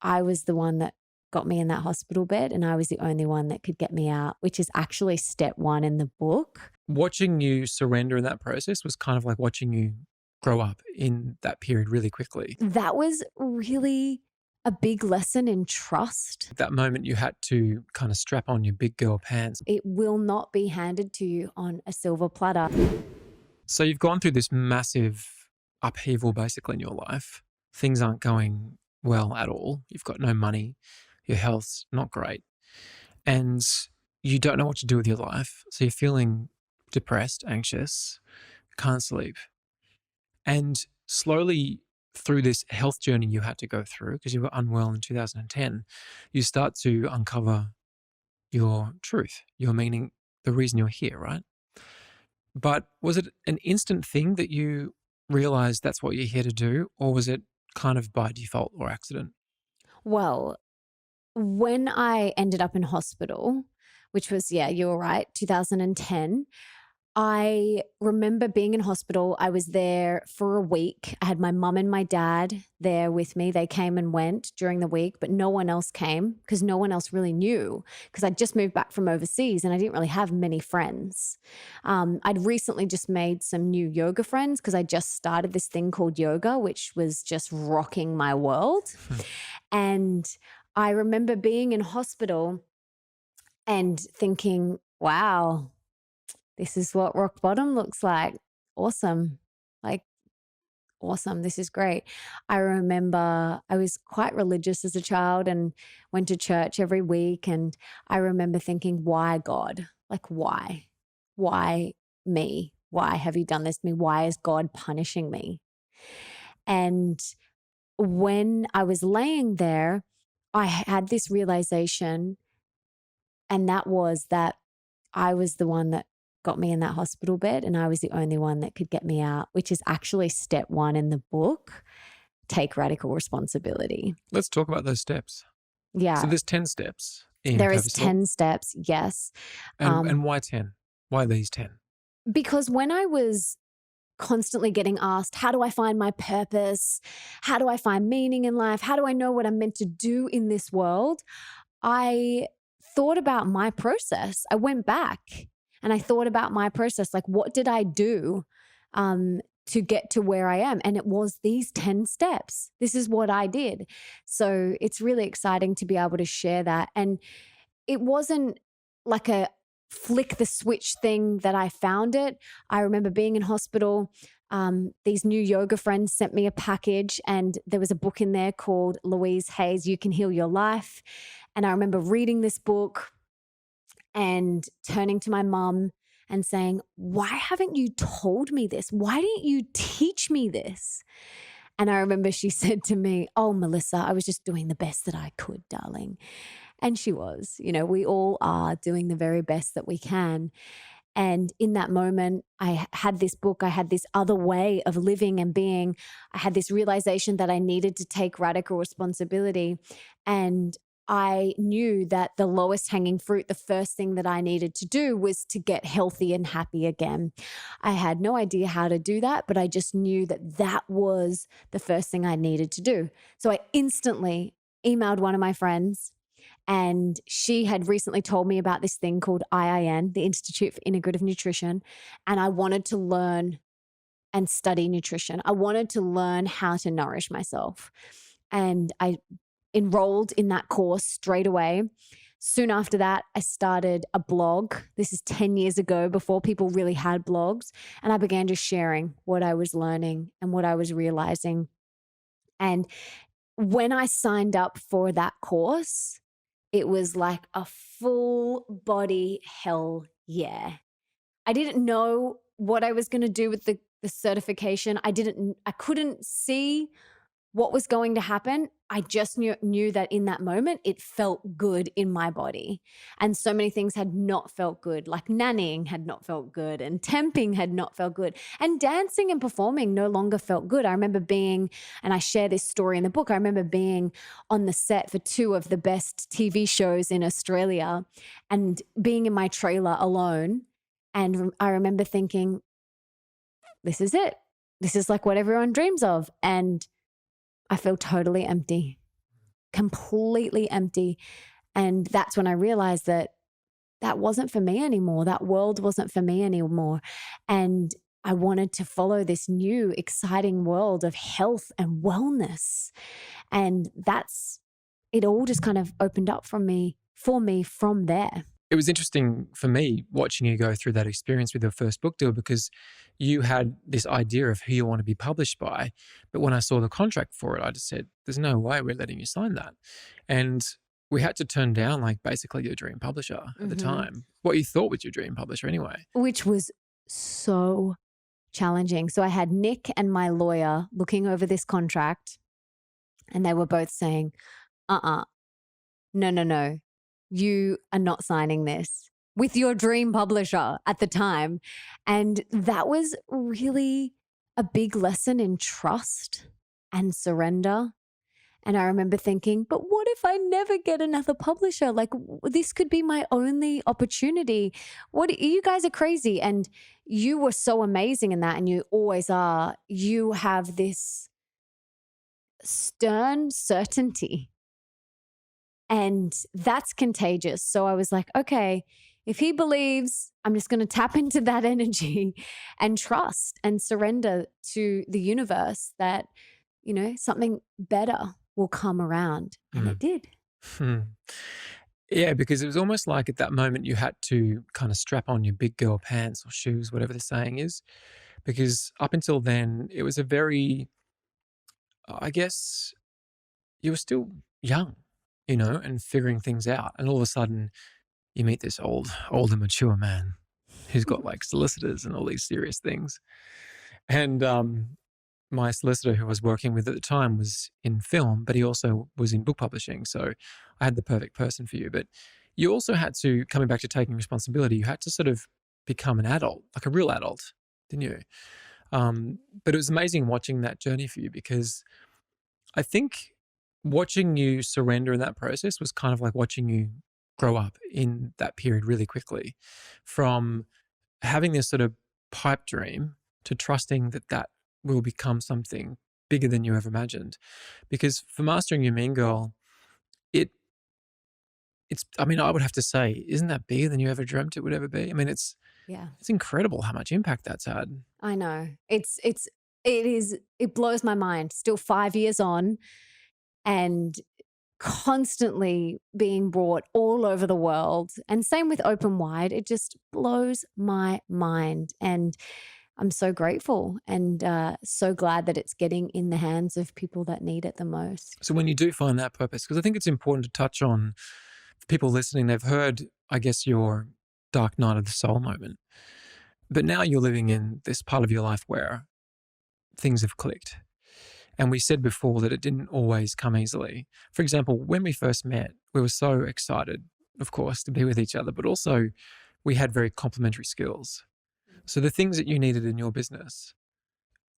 I was the one that got me in that hospital bed and I was the only one that could get me out, which is actually step one in the book. Watching you surrender in that process was kind of like watching you grow up in that period really quickly. That was really a big lesson in trust. That moment you had to kind of strap on your big girl pants. It will not be handed to you on a silver platter. So you've gone through this massive upheaval basically in your life. Things aren't going well at all. You've got no money. Your health's not great. And you don't know what to do with your life. So you're feeling depressed, anxious, can't sleep. And slowly through this health journey you had to go through, because you were unwell in 2010, you start to uncover your truth, your meaning, the reason you're here, right? But was it an instant thing that you realized that's what you're here to do, or was it kind of by default or accident? Well, when I ended up in hospital, which was, yeah, you were right, 2010, I remember being in hospital. I was there for a week. I had my mum and my dad there with me. They came and went during the week, but no one else came because no one else really knew, because I'd just moved back from overseas and I didn't really have many friends. I'd recently just made some new yoga friends because I just started this thing called yoga, which was just rocking my world. And I remember being in hospital and thinking, wow, this is what rock bottom looks like. Awesome. Like, awesome. This is great. I remember I was quite religious as a child and went to church every week. And I remember thinking, why God? Like, why? Why me? Why have you done this to me? Why is God punishing me? And when I was laying there, I had this realization, and that was that I was the one that got me in that hospital bed and I was the only one that could get me out, which is actually step one in the book, take radical responsibility. Let's talk about those steps. Yeah. So there's 10 steps in There is PurposeFULL. 10 steps, yes. And why 10? Why these 10? Because when I was constantly getting asked, how do I find my purpose? How do I find meaning in life? How do I know what I'm meant to do in this world? I thought about my process. I went back and I thought about my process. Like, what did I do to get to where I am? And it was these 10 steps. This is what I did. So it's really exciting to be able to share that. And it wasn't like a flick the switch thing that I found it. I remember being in hospital. These new yoga friends sent me a package and there was a book in there called Louise Hay's You Can Heal Your Life. And I remember reading this book and turning to my mum and saying, why haven't you told me this? Why didn't you teach me this? And I remember she said to me, oh, Melissa, I was just doing the best that I could, darling. And she was, we all are doing the very best that we can. And in that moment, I had this book, I had this other way of living and being. I had this realization that I needed to take radical responsibility. And I knew that the lowest hanging fruit, the first thing that I needed to do was to get healthy and happy again. I had no idea how to do that, but I just knew that that was the first thing I needed to do. So I instantly emailed one of my friends, and she had recently told me about this thing called IIN, the Institute for Integrative Nutrition, and I wanted to learn and study nutrition. I wanted to learn how to nourish myself. And I enrolled in that course straight away. Soon after that, I started a blog. This is 10 years ago, before people really had blogs. And I began just sharing what I was learning and what I was realizing. And when I signed up for that course, it was like a full body hell yeah. I didn't know what I was going to do with the certification. I couldn't see what was going to happen. I just knew that in that moment, it felt good in my body. And so many things had not felt good, like nannying had not felt good and temping had not felt good. And dancing and performing no longer felt good. I remember being, and I share this story in the book, I remember being on the set for 2 of the best TV shows in Australia and being in my trailer alone. And I remember thinking, this is it. This is like what everyone dreams of. And I feel totally empty. completely empty. And that's when I realized that that wasn't for me anymore. That world wasn't for me anymore. And I wanted to follow this new, exciting world of health and wellness. And it all just kind of opened up for me from there. It was interesting for me watching you go through that experience with your first book deal, because you had this idea of who you want to be published by. But when I saw the contract for it, I just said, there's no way we're letting you sign that. And we had to turn down like basically your dream publisher at the time. What you thought was your dream publisher anyway. Which was so challenging. So I had Nick and my lawyer looking over this contract, and they were both saying, no, you are not signing this with your dream publisher at the time. And that was really a big lesson in trust and surrender. And I remember thinking, but what if I never get another publisher? Like, this could be my only opportunity. You guys are crazy. And you were so amazing in that. And you always are. You have this stern certainty. And that's contagious. So I was like, okay, if he believes, I'm just going to tap into that energy and trust and surrender to the universe that, something better will come around. And it did. Yeah, because it was almost like at that moment you had to kind of strap on your big girl pants or shoes, whatever the saying is, because up until then it was a very, I guess, you were still young, and figuring things out. And all of a sudden you meet this old and mature man who's got like solicitors and all these serious things. And my solicitor who I was working with at the time was in film, but he also was in book publishing. So I had the perfect person for you. But you also had to, coming back to taking responsibility, you had to sort of become an adult, like a real adult, didn't you? But it was amazing watching that journey for you, because I think watching you surrender in that process was kind of like watching you grow up in that period really quickly, from having this sort of pipe dream to trusting that that will become something bigger than you ever imagined. Because for Mastering Your Mean Girl, I would have to say, isn't that bigger than you ever dreamt it would ever be? I mean, it's incredible how much impact that's had. I know. It blows my mind. Still 5 years on, and constantly being brought all over the world. And same with Open Wide. It just blows my mind. And I'm so grateful and so glad that it's getting in the hands of people that need it the most. So when you do find that purpose, because I think it's important to touch on, for people listening, they've heard, I guess, your dark night of the soul moment. But now you're living in this part of your life where things have clicked. And we said before that it didn't always come easily. For example, when we first met, we were so excited, of course, to be with each other, but also we had very complementary skills. So the things that you needed in your business,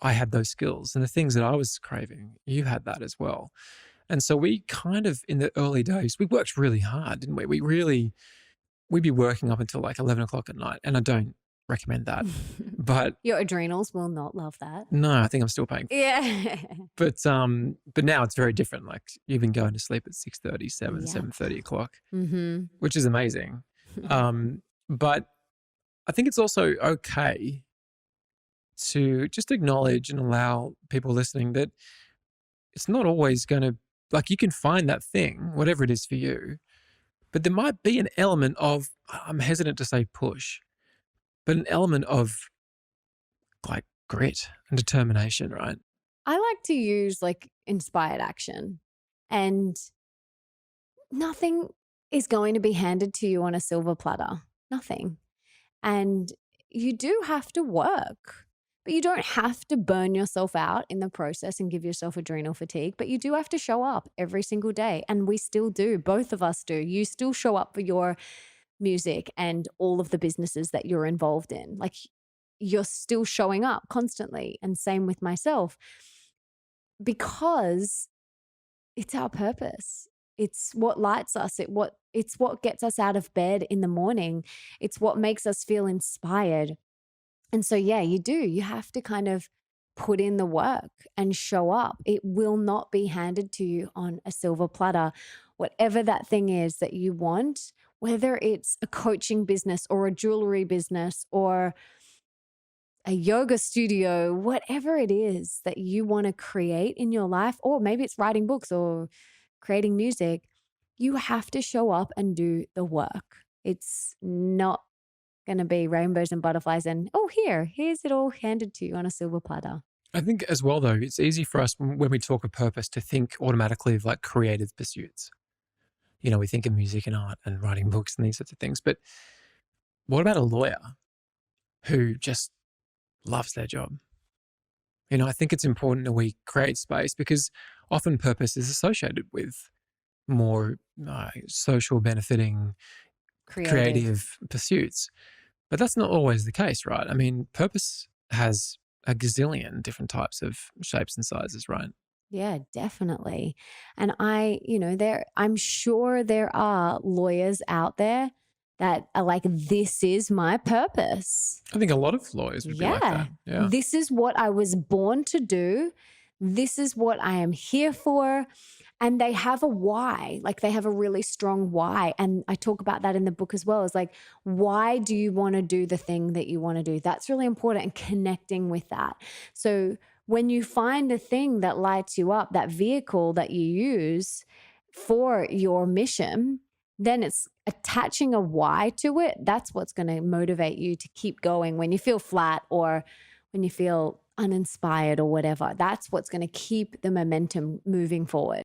I had those skills. And the things that I was craving, you had that as well. And so we kind of, in the early days, we worked really hard, didn't we? We'd be working up until like 11 o'clock at night. And I don't recommend that. But your adrenals will not love that. No, I think I'm still paying for it. Yeah. But now it's very different. Like you've been going to sleep at 6:30, 7:30 o'clock, which is amazing. But I think it's also okay to just acknowledge and allow people listening that it's not always going to, like, you can find that thing, whatever it is for you, but there might be an element of, I'm hesitant to say push, but an element of like grit and determination, right? I like to use like inspired action, and nothing is going to be handed to you on a silver platter. Nothing. And you do have to work, but you don't have to burn yourself out in the process and give yourself adrenal fatigue, but you do have to show up every single day. And we still do. Both of us do. You still show up for your music and all of the businesses that you're involved in. Like, you're still showing up constantly. And same with myself, because it's our purpose. It's what lights us. It's what gets us out of bed in the morning. It's what makes us feel inspired. And so, yeah, you do. You have to kind of put in the work and show up. It will not be handed to you on a silver platter. Whatever that thing is that you want, whether it's a coaching business or a jewelry business or a yoga studio, whatever it is that you want to create in your life, or maybe it's writing books or creating music, you have to show up and do the work. It's not going to be rainbows and butterflies and, oh, here's it all handed to you on a silver platter. I think as well, though, it's easy for us when we talk of purpose to think automatically of like creative pursuits. You know, we think of music and art and writing books and these sorts of things. But what about a lawyer who just loves their job? You know, I think it's important that we create space because often purpose is associated with more social benefiting, creative pursuits. But that's not always the case, right? I mean, purpose has a gazillion different types of shapes and sizes, right? Yeah, definitely. And I'm sure there are lawyers out there that are like, this is my purpose. I think a lot of lawyers would be like that. Yeah. This is what I was born to do. This is what I am here for. And they have a why, like they have a really strong why. And I talk about that in the book as well. It's like, why do you want to do the thing that you want to do? That's really important, and connecting with that. So when you find a thing that lights you up, that vehicle that you use for your mission, then it's attaching a why to it. That's what's going to motivate you to keep going when you feel flat or when you feel uninspired or whatever. That's what's going to keep the momentum moving forward.